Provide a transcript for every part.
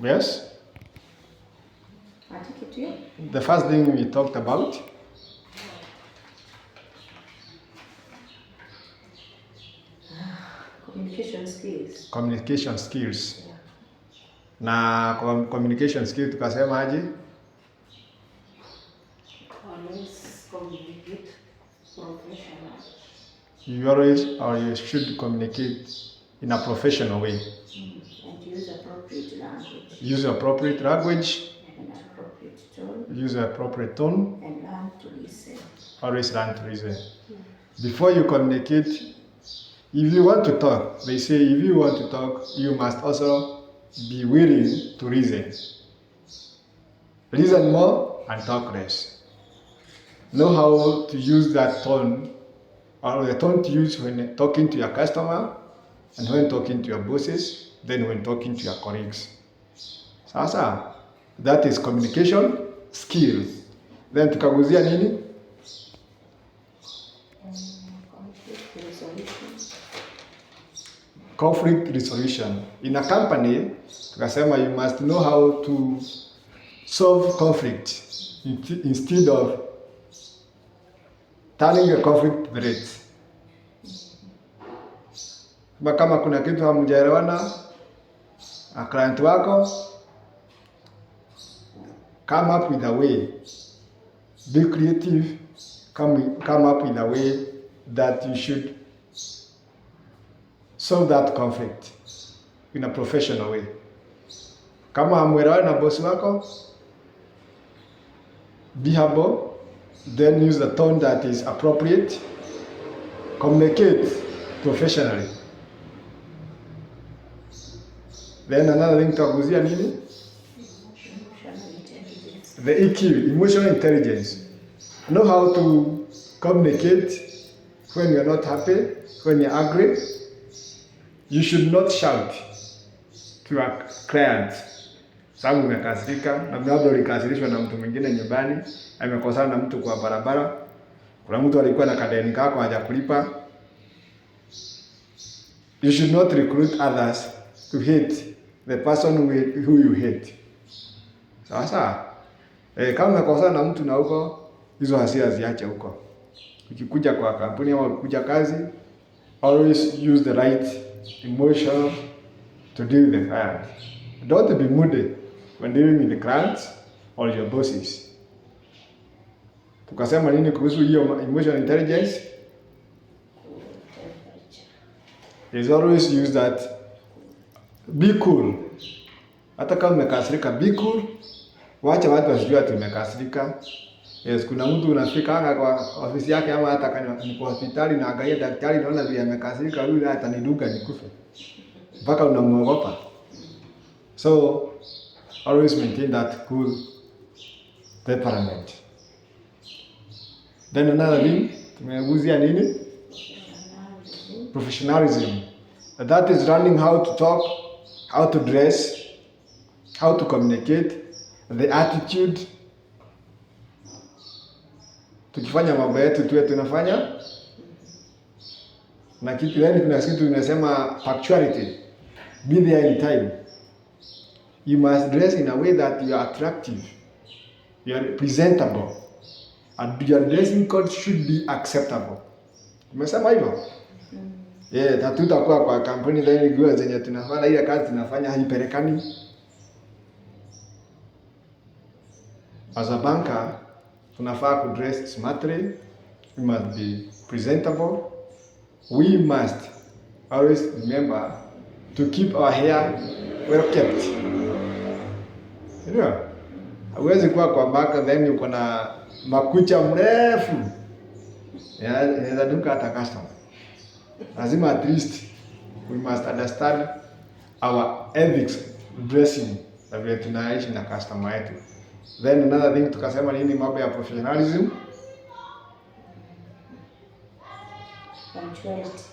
Yes? The first thing we talked about, communication skills. Na communication skills tukasema aje? Always communicate professional. You always or you should communicate in a professional way. And use appropriate language. Use appropriate language. And appropriate tone. Use appropriate tone. And learn to listen. Always learn to listen. Before you communicate, if you want to talk, they say if you want to talk, you must also be willing to listen. Listen more and talk less. Know how to use that tone, or the tone to use when talking to your customer, and when talking to your bosses, then when talking to your colleagues. Sasa, that is communication skill. Then tukaguzia nini? Conflict resolution. In a company, tukasema you must know how to solve conflict instead of turning a conflict threat. Kama kuna kitu hamjaelewana na client wako, come up with a way. Be creative. Come up with a way that you should solve that conflict in a professional way. Kama hamwelewani na boss wako, be humble, then use the tone that is appropriate. Communicate professionally. Then another thing tutaguzia nini? The EQ, emotional intelligence. Know how to communicate when you're not happy, when you're angry. You should not shout to a client. Sababu umekasirika, na labda ulikasirishwa na mtu mwingine nyumbani, amekosana na mtu kwa barabara. Kuna mtu alikuwa na kadeni kako hajakulipa. You should not recruit others to hate the person who you hate. Sasa, kama umekosana na mtu na huko, hizo hasira ziache huko. Ukikuja kwa kampuni au ukikuja kazi, always use the right emotion to deal with the client. Don't be moody when dealing with the clients or your bosses. Tukasema nini kuhusu hiyo emotional intelligence? Is always use that. Be cool. Hata kama umekasirika, be cool. Wacha watu wasijue ati umekasirika. Yes, kuna mtu unafika hapa kwa ofisi yake ama hata kama ni kwa hospitali na angalia daktari naona vile amekasirika, huyu hata niduga nikufe. Mpaka unamuogopa. So always maintain that cool temperament. Then another thing, tumeguzia nini? Professionalism. That is learning how to talk, how to dress, how to communicate, the attitude. Tukifanya mambo yetu tuwe tunafanya na kitu gani, kuna kitu tunasema punctuality. Be there in time. You must dress in a way that you are attractive, you are presentable, and your dressing code should be acceptable. Umesema hivyo? Yeah, hatutakuwa kwa kampuni ile nguo zenye tunafanya ile kazi tunafanya haipelekani. As a banker, tunafaa ku dress smartly, we must be presentable, we must always remember to keep our hair well kept. You know, hauwezi kuwa kwa banka then uko na makucha mrefu. Inaweza duka hata customer. Lazima at least we must understand our ethics dressing na vile tunaishi na customer yetu. Then another thing tukasema nini, mambo ya professionalism?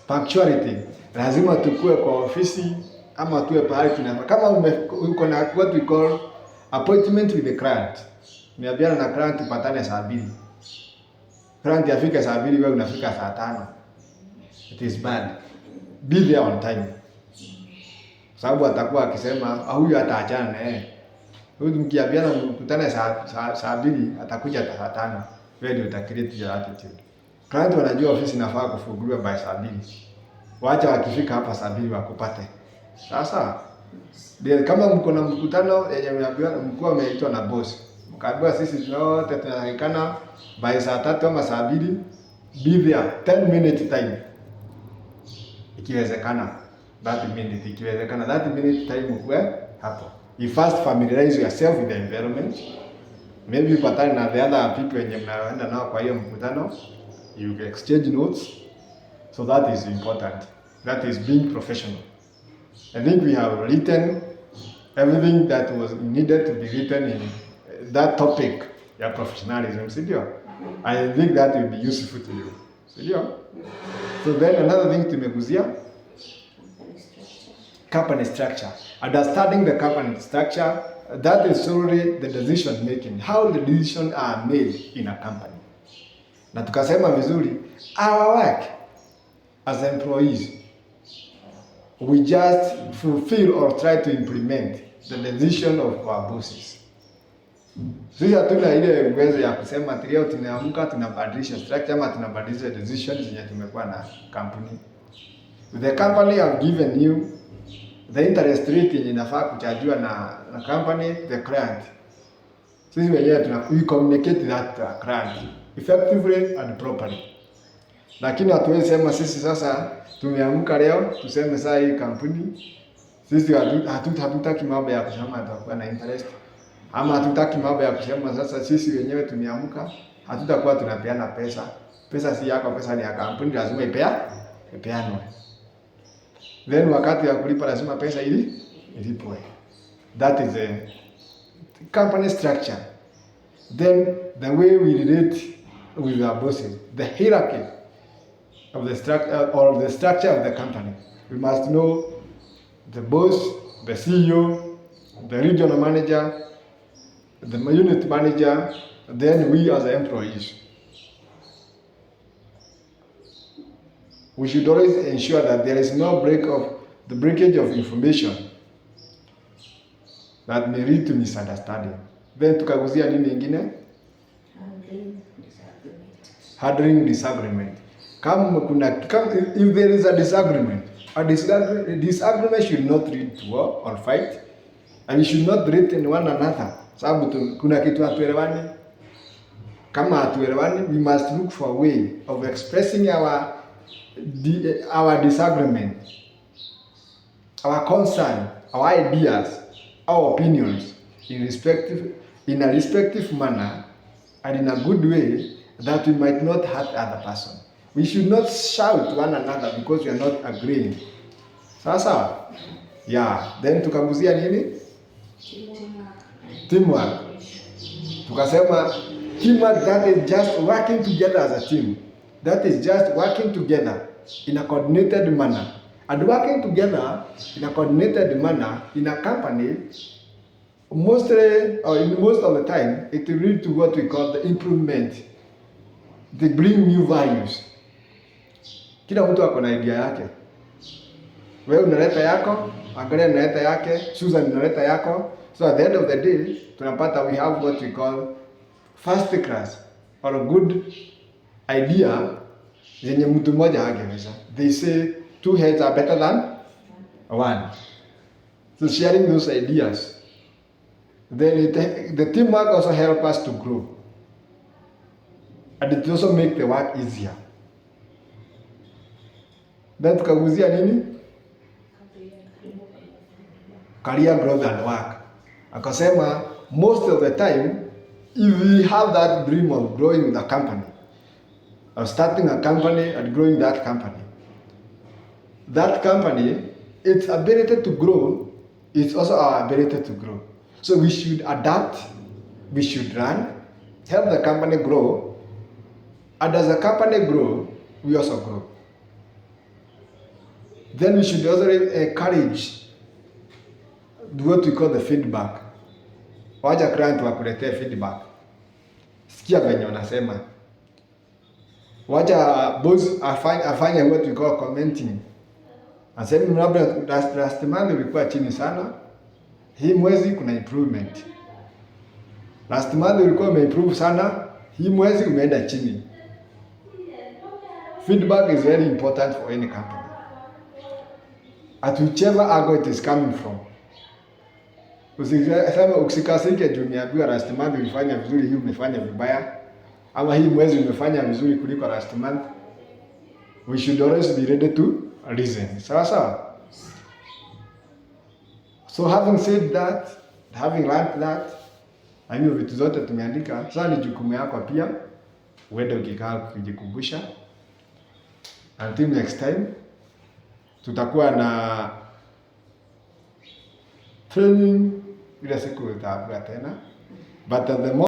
Punctuality. Lazima tukue kwa ofisi ama tuwe pahali tunafanya. Kama uko na what we call appointment with the client. Umeambiana na client tupatane saa 2. Client afike saa 2, wewe unafika saa 5. It is bad. Be there on time. sababu atakuwa akisema huyu ataachana na yeye. Huyu mkiambiana mkutane saa 2 atakuja saa 5. Wewe ndio utakreate your attitude. Client wanajua ofisi inafaa kufunguliwa by saa 2. Waacha wakifika hapa saa 2 wakupate. Sasa kama mko na mkutano yenye mnaambiwa mkuu ameitwa na boss. Mkaambiwa sisi wote tunatakikana by saa 3 ama saa 2 be there 10 minute time. Ikiwezekana 30 minute, ikiwezekana 30 minute time ukwe hapo. You first familiarize yourself with the environment. Maybe patane na the other people wenye mnaenda nao kwa hiyo mkutano. You exchange notes. So that is important. That is being professional. I think we have written everything that was needed to be written in that topic, your professionalism, sindio? I think that will be useful to you, sindio? So then another thing tumeguzia, company structure. Understanding the company structure, that is solely the decision making, how the decisions are made in a company. Na tukasema vizuri, our work as employees, we just fulfill or try to implement the decision of our bosses. Sisi hatuna ile uwezo ya kusema leo tunaamka tunabadilisha structure ama tunabadilisha decisions zenye tumekuwa na kampuni. The company have given you the interest rate yenye inafaa kuchajiwa na company, the client. Sisi wenyewe we communicate that to our client effectively and properly. Lakini hatuwezi sema sisi sasa tumeamka leo tuseme saa hii kampuni sisi hatutaki mambo ya kusema tutakuwa na interest, ama hatutaki mambo ya kusema sasa sisi wenyewe tumeamka hatutakuwa tunapeana pesa. Pesa si yako, pesa ni ya kampuni, lazima ipeanwe. Then wakati ya kulipa lazima pesa ilipwe. That is a company structure. Then the way we relate with our bosses, the hierarchy of the structure or the structure of the company. We must know the boss, the CEO, the regional manager, the unit manager, then we as employees. We should always ensure that there is no breakage of information that may lead to misunderstanding. Then tukaguzia nini ingine? Handling disagreement. If there is a disagreement should not lead to war or fight, and we should not threaten one another. Sababu kuna kitu hatuelewani. Kama hatuelewani, we must look for a way of expressing our disagreement, our concern, our ideas, our opinions in a respective manner and in a good way that we might not hurt other person. We should not shout one another because we are not agreeing. Sasa, yeah. Then tukaguzia nini? Teamwork. Tukasema teamwork, that is just working together as a team. That is just working together in a coordinated manner. And working together in a coordinated manner in a company, mostly or in most of the time, it will lead to what we call the improvement. They bring new values. Kila mtu ako na idea yake. Wewe unaleta yako, angalia unaleta yake, Susan unaleta yako. So at the end of the day, tunapata we have what we call first class or a good idea zenye mtu mmoja hangeweza. They say two heads are better than one. So sharing those ideas, then the teamwork also help us to grow. And it also make the work easier. Then tukaguzia nini? Career growth and work. Akasema most of the time, if we have that dream of growing the company, of starting a company and growing that company, its ability to grow is also our ability to grow. So we should adapt, we should run, help the company grow, and as the company grow, we also grow. Then we should also encourage what we call the feedback. Waja client wakuletee feedback. Sikia venye wanasema. Waja boss afanye what we call commenting. Asema labda last month ulikuwa chini sana, hii mwezi kuna improvement. Last month ulikuwa umeimprove sana, hii mwezi umeenda chini. Feedback is very important for any company. At whichever angle it is coming from. Usisema usikasirike juu umeambiwa last month ulifanya vizuri, hii umefanya vibaya, ama hii mwezi umefanya vizuri kuliko last month. We should always be ready to listen. Sawa sawa? So having said that, having learned that, na hiyo vitu zote tumeandika, sasa ni jukumu yako pia uende ukikaa kujikumbusha. Until next time, tutakuwa na training ile siku itakuwa tena, but at the moment